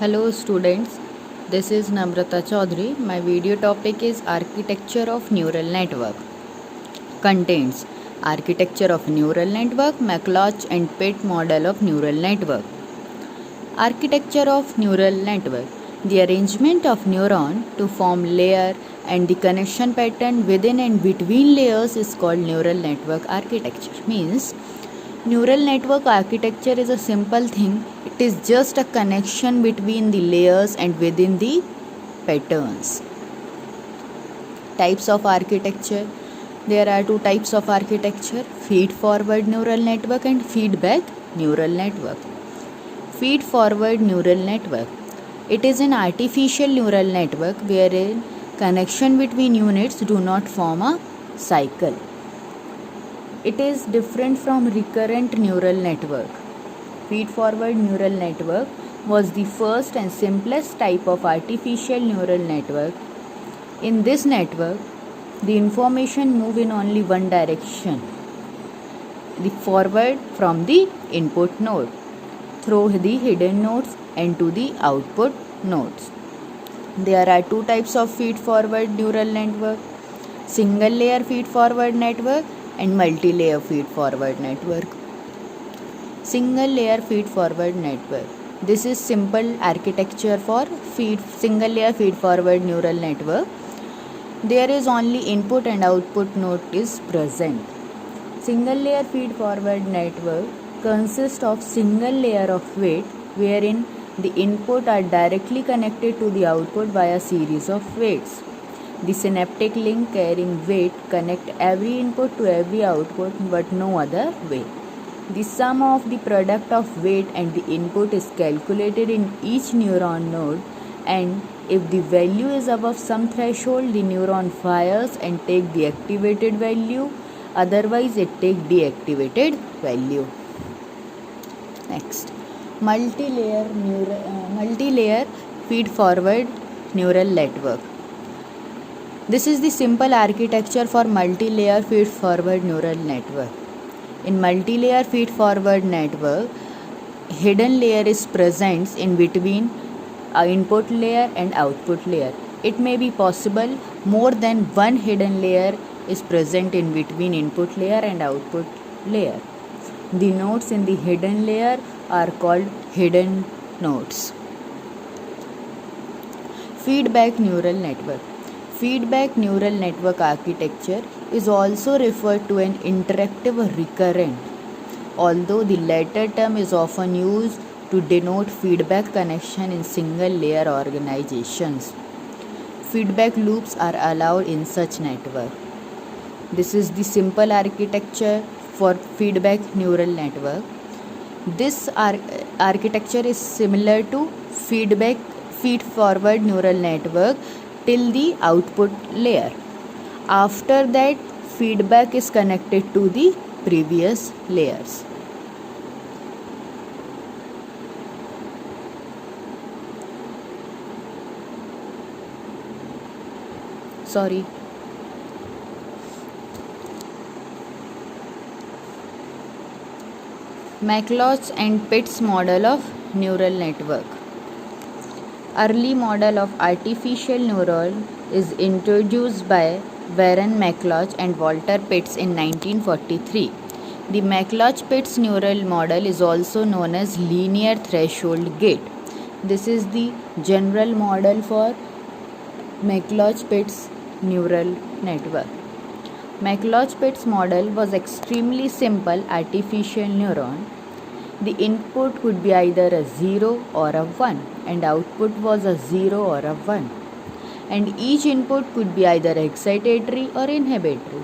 Hello students, this is Namrata Chaudhary. My video topic is Architecture of Neural Network. Contains Architecture of Neural Network, McLauch and Pitt Model of Neural Network. Architecture of Neural Network. The arrangement of neuron to form layer and the connection pattern within and between layers is called neural network architecture. Means neural network architecture is a simple thing. It is just a connection between the layers and within the patterns. Types of architecture. There are two types of architecture: feed forward neural network and feedback neural network. Feed forward neural network. It is an artificial neural network wherein connection between units do not form a cycle. It is different from recurrent neural network. Feed-forward neural network was the first and simplest type of artificial neural network. In this network, the information moves in only one direction, the forward from the input node, through the hidden nodes and to the output nodes. There are two types of feed-forward neural network: single-layer feed-forward network and multi-layer feed-forward network. Single-layer feed-forward network. This is simple architecture for single-layer feed-forward neural network. There is only input and output node is present. Single-layer feed-forward network consists of single layer of weight wherein the input are directly connected to the output via series of weights. The synaptic link carrying weight connect every input to every output but no other way. The sum of the product of weight and the input is calculated in each neuron node, and if the value is above some threshold, the neuron fires and take the activated value, otherwise it take deactivated value. Next, multi-layer feed-forward neural network. This is the simple architecture for multi-layer feed-forward neural network. In multi-layer feed-forward network, hidden layer is present in between input layer and output layer. It may be possible more than one hidden layer is present in between input layer and output layer. The nodes in the hidden layer are called hidden nodes. Feedback neural network. Feedback neural network architecture is also referred to an interactive recurrent, although the latter term is often used to denote feedback connection in single layer organizations. Feedback loops are allowed in such network. This is the simple architecture for feedback neural network. This architecture is similar to feed-forward neural network till the output layer. After that, feedback is connected to the previous layers. McLauch and Pitt's model of neural network. Early model of artificial neuron is introduced by Warren McLauch and Walter Pitts in 1943. The McLauch-Pitts neural model is also known as linear threshold gate. This is the general model for McLauch-Pitts neural network. McLauch-Pitts model was extremely simple artificial neuron. The input could be either a 0 or a 1 and output was a 0 or a 1. And each input could be either excitatory or inhibitory.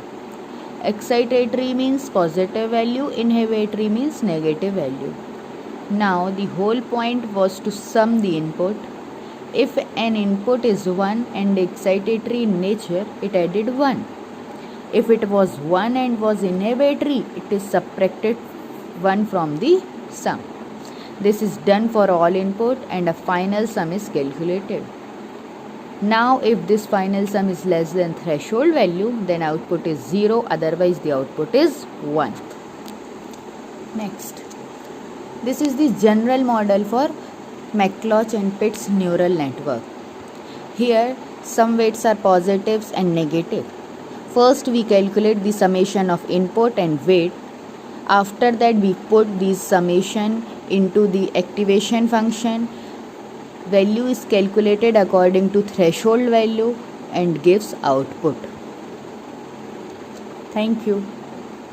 Excitatory means positive value, inhibitory means negative value. Now the whole point was to sum the input. If an input is 1 and excitatory in nature, it added 1. If it was 1 and was inhibitory, it is subtracted 1 from the sum. This is done for all input and a final sum is calculated. Now if this final sum is less than threshold value, then output is 0, otherwise the output is 1. Next, this is the general model for McLauch and Pitts neural network. Here, some weights are positives and negative. First, we calculate the summation of input and weight. After that, we put this summation into the activation function. Value is calculated according to threshold value and gives output. Thank you.